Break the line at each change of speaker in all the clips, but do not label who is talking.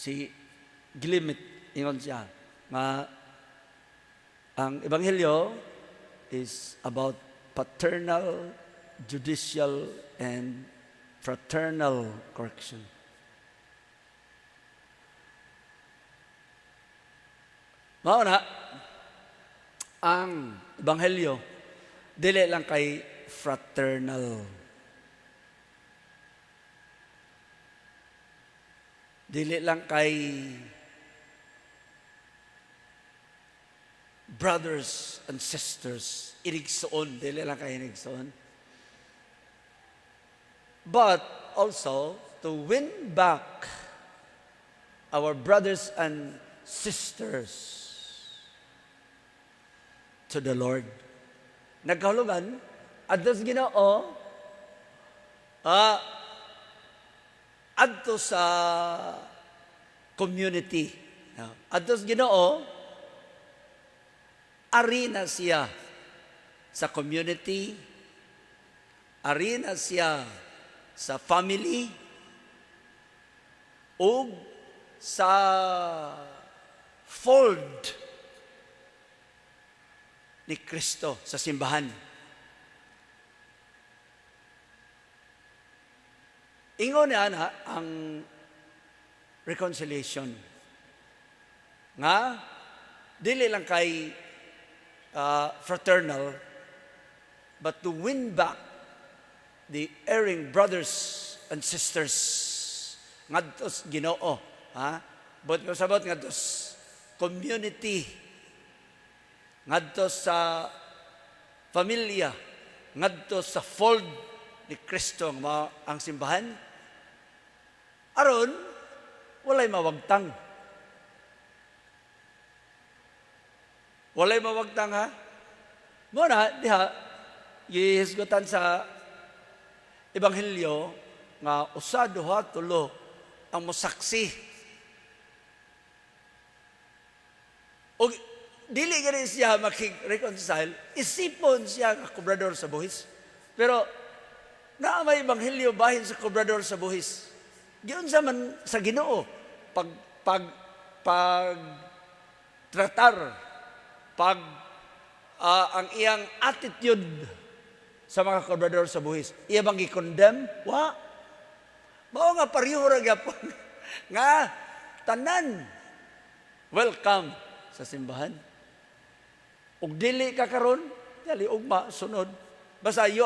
si gilimit ingon siya nga ang ebanghelyo is about paternal, judicial, and fraternal correction. Mao na ang ebanghelyo dili lang kay fraternal. Dili lang kay brothers and sisters, Igsoon, dili lang kay Igsoon. But also to win back our brothers and sisters to the Lord. Nagkahulugan, adtos Ginoo, adto sa community. Adtos Ginoo, ari na siya sa community, ari na siya sa family, o sa fold ni Kristo sa simbahan. Ingon niya na ang reconciliation nga dili lang kay fraternal, but to win back the erring brothers and sisters ngadtos Ginoo, but kung sabot ngadtos community, ngadto sa pamilya, ngadto sa fold ni Kristo ang simbahan, aron walay mawagtang. Walay mawagtang, ha? Muna, diha, gihisgutan sa ebanghelyo nga usa, duha, tulo ang mosaksi. O dili gani siya makig-reconcile, isipon siya nga kobrador sa buhis. Pero naa may ebanghelyo bahin sa kobrador sa buhis. Giun sa man sa Ginoo tratar ang iyang attitude sa mga kobrador sa buhis. Iya bang i-condemn? Wa. Mao nga pareho ra gyapon nga tanan welcome sa simbahan. Ug dili ka karon, dali ugma sunod. Basta we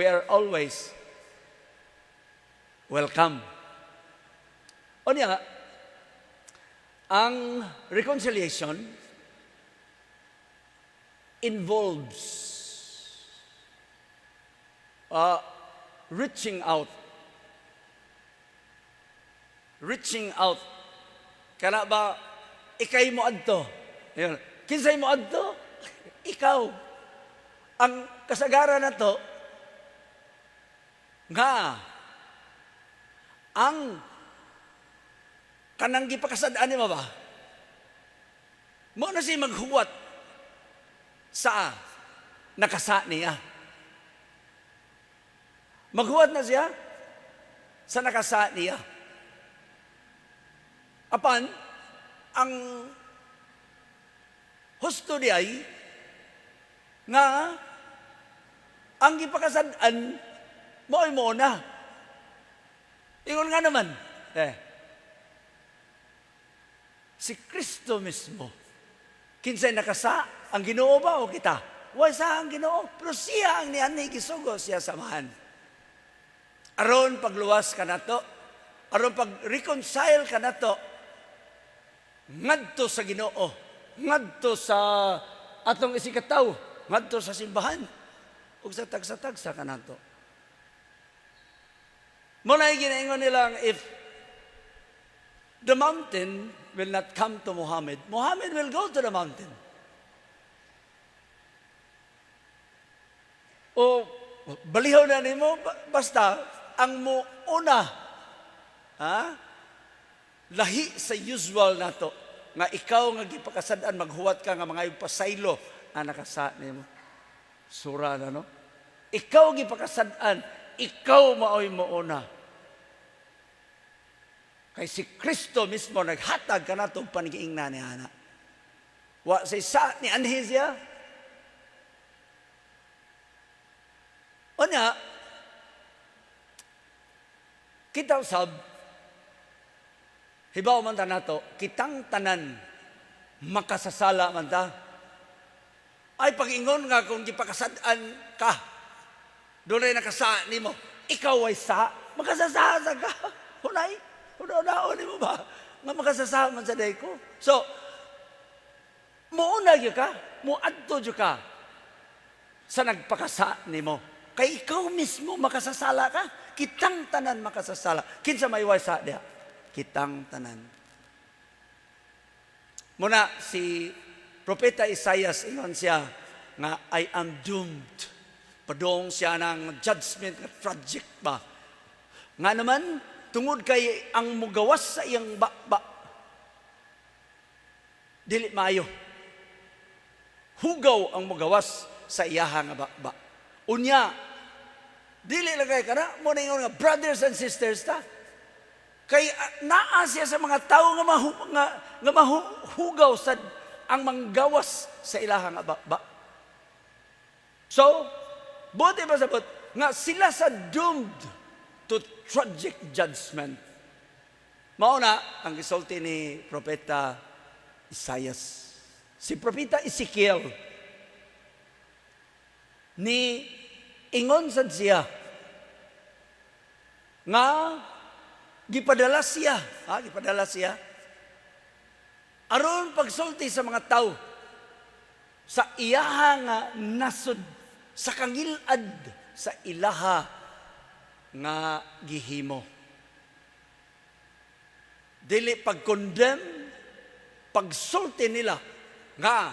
are always welcome. O niya, ang reconciliation involves reaching out. Kana ba ikay mo adto? Kinsay mo adto? Ikaw. Ang kasagaran na to nga ang kanang gipakasadaan ni ba? Mo na siya maghuwat sa nakasa niya. Maghuwat na siya sa nakasa niya. Apan, ang husto di ay nga ang gipakasadaan mo na. Ingon nga naman, si Kristo mismo, kinsay nakasa, ang Ginoo ba o kita? Wa sa ang Ginoo, pero siya ang nianay gisugo siya samahan. Aron pagluwas ka nato, aron pag-reconcile ka nato, ngadto sa Ginoo, ngadto sa atong isikataw, ngadto sa simbahan, ug sa tagsa-tagsa ka nato. Muna ginaingon nilang, if the mountain will not come to Muhammad, Muhammad will go to the mountain. O balihaw na nimo, basta ang muuna, lahi sa usual nato, nga ikaw nga gipakasadaan, maghuwat ka nga mga pasaylo, nakasa nimo. Sura na, no? Ikaw gipakasadaan, ikaw maoy mouna. Kay si Kristo mismo naghatag kanatong panigiingna ni ana. Wa say sa ni anhi siya. Onya, kita usab, hibaw man ta nato, kitang tanan makasasala man ta. Ay pag-ingon nga kung gipakasad-an ka, doon ay nakasa ni mo, ikaw ay sa, makasasasa ka. Hunay, hunaon ni mo ba? Nga makasasa man sa day ko. So, muuna yun ka, muadto yun ka sa nagpakasa ni mo. Kay ikaw mismo makasasala ka, kitang tanan makasasala. Kinsa may wasa diha? Kitang tanan. Muna si Propeta Isaias, ingon siya nga, I am doomed. Padong siya ng judgment na tragic ba. Nga naman, tungod kay ang mugawas sa iyang bakba, dili maayo. Hugaw ang mugawas sa iyaha nga bakba. Unya, dili lang kay kana, mo na ingon nga, brothers and sisters ta, kay naa siya sa mga tao nga mahugaw sa ang manggawas sa ilaha nga bakba. So, buti ba sabot nga sila sa doomed to tragic judgment. Mauna ang gisulti ni Propeta Isaias. Si Propeta Ezekiel ni ingon sad siya nga gipadala siya aron pagsulti sa mga tao sa iyaha nga nasod sa kangilad sa ilaha nga gihimo. Dili pag-condemn, pagsulti nila nga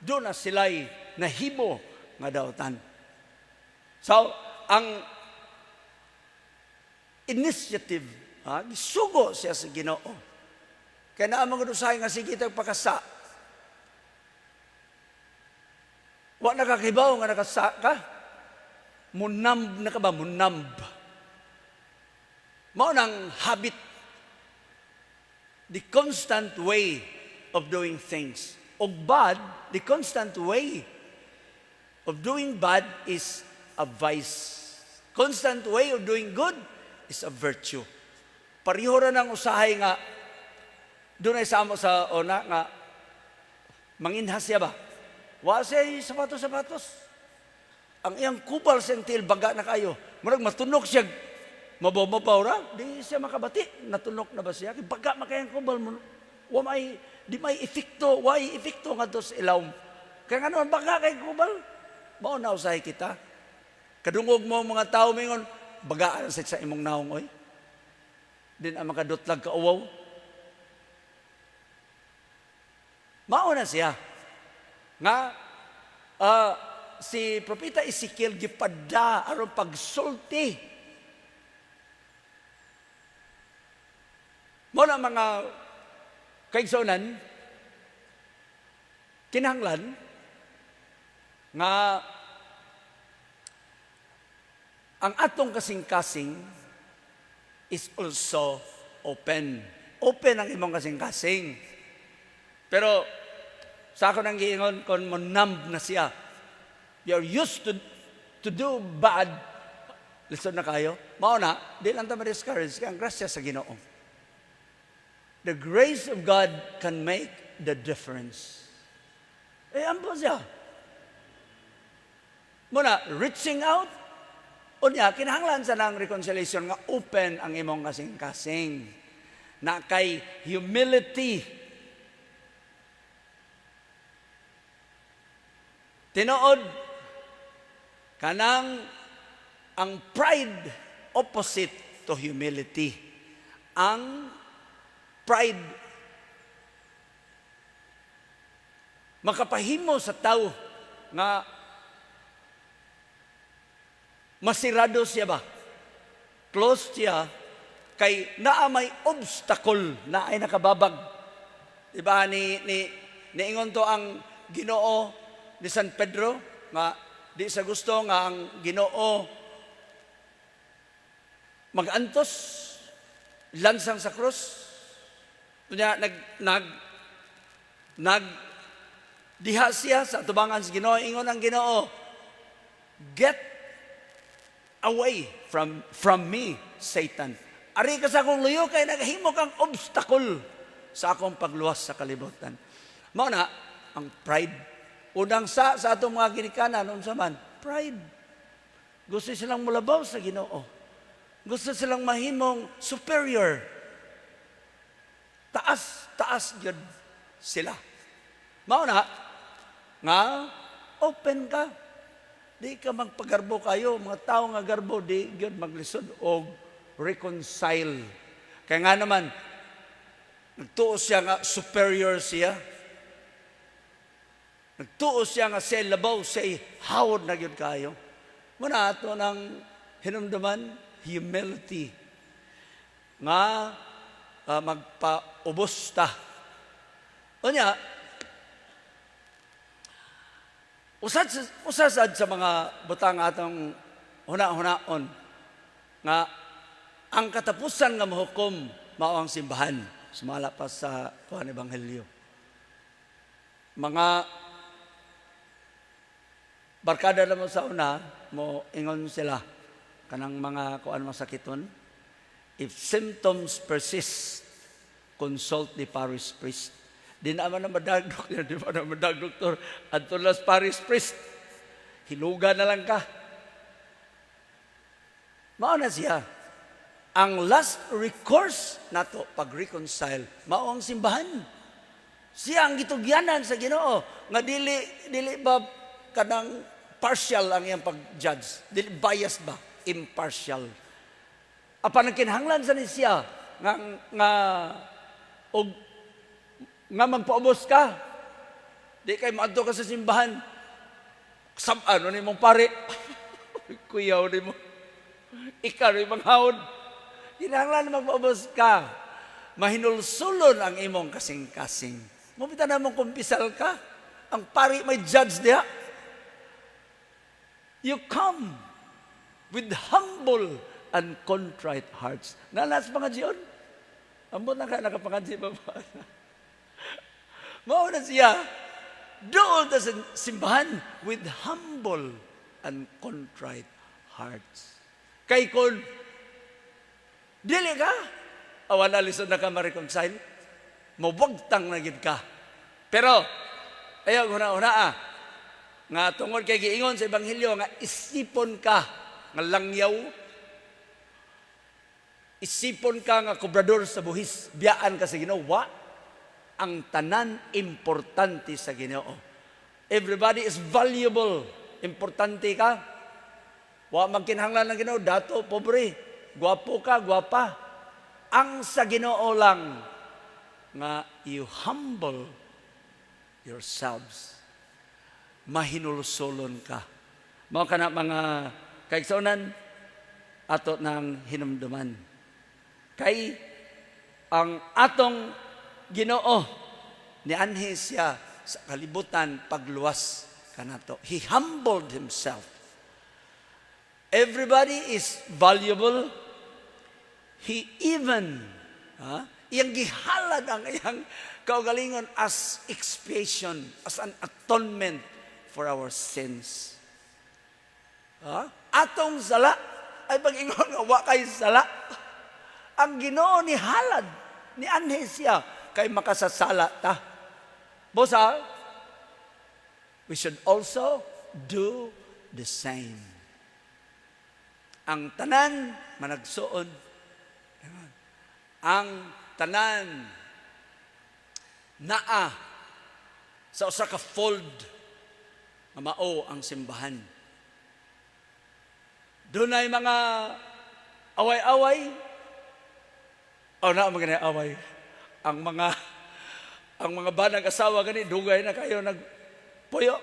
doon na sila'y nahimo nga daotan. So, ang initiative, gisugo siya sa Ginoo. Kaya na ang mga usahay nga sige itong pakasa. Wa nakakibaw nga nakasa ka. Munamb na ka ba? Munamb. Mao nang habit. The constant way of doing things. O bad, the constant way of doing bad is a vice. Constant way of doing good is a virtue. Pareho ra ng usahay nga doon ay samo sa ona nga manginhas siya ba? Wa siya sapatos-sapatos. Ang iyang kubal sa til baga na kayo. Murag matunok siya. Mabaw ra, di siya makabati. Natunok na ba siya? Baga makayang kubal mo. Di may efekto. Why efekto nga to sa ilawom? Kaya nga naman baga kay kubal. Mao na usahay kita. Kadungog mo mga tao mingon, bagaan sa imong naong oy. Din ang makadutlag ka uwaw. Mauna siya nga si Propeta Ezekiel gipada aron pagsulti. Mo na mga kaigsuonan kinahanglan nga ang atong kasing-kasing is also open. Open ang imong kasing-kasing. Pero sa ako nang giingon kon mo numb na siya. You're used to do bad. Listen na kayo. Mao na, di lang ta ma-discourage kay ang grasya sa Ginoo. The grace of God can make the difference. Ampo siya. Muna, reaching out. Unya, kinahanglan sa nang reconciliation nga open ang imong kasing-kasing. Na kay humility. Tinuod, kanang ang pride opposite to humility. Ang pride makapahimo sa tao nga masirado siya ba? Close siya kay naa may obstacle na ay nakababag. Diba niingon to ang Ginoo ni San Pedro nga di sa gusto nga ang Ginoo magantos lansang sa krus. Kunya nag diha siya sa tubangan sa Ginoo, ingon ang Ginoo, get away from me, Satan. Ari ka sa akong luyo kay naghimo kang obstacle sa akong pagluwas sa kalibutan. Mao na ang pride. Unang sa atong mga ginikanan unsa man, pride. Gusto silang mulabaw sa Ginoo. Gusto silang mahimong superior. Taas gyud sila. Mao na nga open ka. Di ka magpagarbo kayo, mga tao nga garbo di gyud maglisod og reconcile. Kaya nga naman nagtuo siya nga superior siya. Nagtuo siya nga siya labaw, siya hawod na gyud kayo. Muna ato ng hinumduman, humility. Nga magpaubos ta. O niya, usasad sa mga butang atong huna-hunaon nga ang katapusan nga mahukom mao ang simbahan. Sumala pa sa Kuan Ebanghelyo. Mga barkada naman sa una, mo ingon sila kanang mga kuan masakiton. If symptoms persist, consult the parish priest. Di naman na madagdok, di ba na madagdoktor, adto las parish priest. Hiluga na lang ka. Mao na siya. Ang last recourse nato pag-reconcile, mao ang simbahan. Siya ang gitugyanan sa Ginoo nga dili ba kanang partial ang iyang pag-judge, dili bias ba, impartial. Apan ang kinahanglan sa ni siya nga magpaubos ka. Di kay maadto ka sa simbahan. Ano ni mong pare? Kuyaw ni mo. Ikaw ni mong haod. Kinahanglan magpaubos ka. Mahinulsulon ang imong kasing-kasing. Mumita na mong kumpisal ka. Ang pari may judge diha. You come with humble and contrite hearts. Nalas mga Diyon? Ambot na ka nakapangadji ba ba? Mao na siya. Doon sa simbahan with humble and contrite hearts. Kay kon dili ka, awan alison na ka ma-reconcile, mabugtang na gid ka. Pero, ayaw una nga tungod kay giingon sa Ebanghelyo, nga isipon ka, nga langyaw, isipon ka nga kobrador sa buhis, biyaan ka sa Ginoo, ang tanan importante sa Ginoo. Everybody is valuable. Importante ka. Magkinahanglan ng Ginoo, dato, pobre, gwapo ka, gwapa. Ang sa Ginoo lang nga you humble yourselves. Mahinulsolon ka. Mao kana mga kaigsuonan ato ng hinumduman. Kay ang atong Ginoo ni anhi siya sa kalibutan pagluwas kanato. He humbled himself. Everybody is valuable. He even iyang gihalad ang iyang kaugalingon as expiation, as an atonement for our sins. Atong sala ay pag-ingon nga wa kay sala. Ang Ginoo ni halad ni anhi siya kay makasasala ta. Bosa, we should also do the same. Ang tanan managsuon. Ang tanan naa sa usa ka fold nga mao ang simbahan. Dunay mga away-away. Na mga away. Ang mga banag asawa gani dugay na kayo nagpuyo.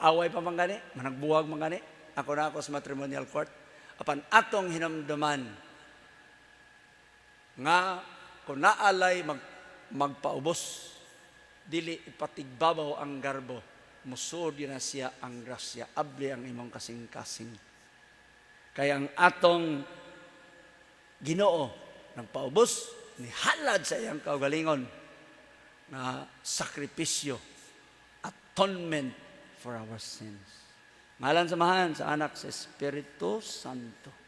Away pa man gani, managbuwag man gani. Ako sa matrimonial court. Apan atong hinamdaman nga kung naalay magpaubos, dili ipatigbabaw ang garbo, musod yun na siya ang grasya, abli ang imong kasing-kasing. Kaya ang atong Ginoo nagpaubos, nihalad sa iyang kaugalingon na sakripisyo, atonement for our sins. Ngalan samahan sa anak sa Espiritu Santo.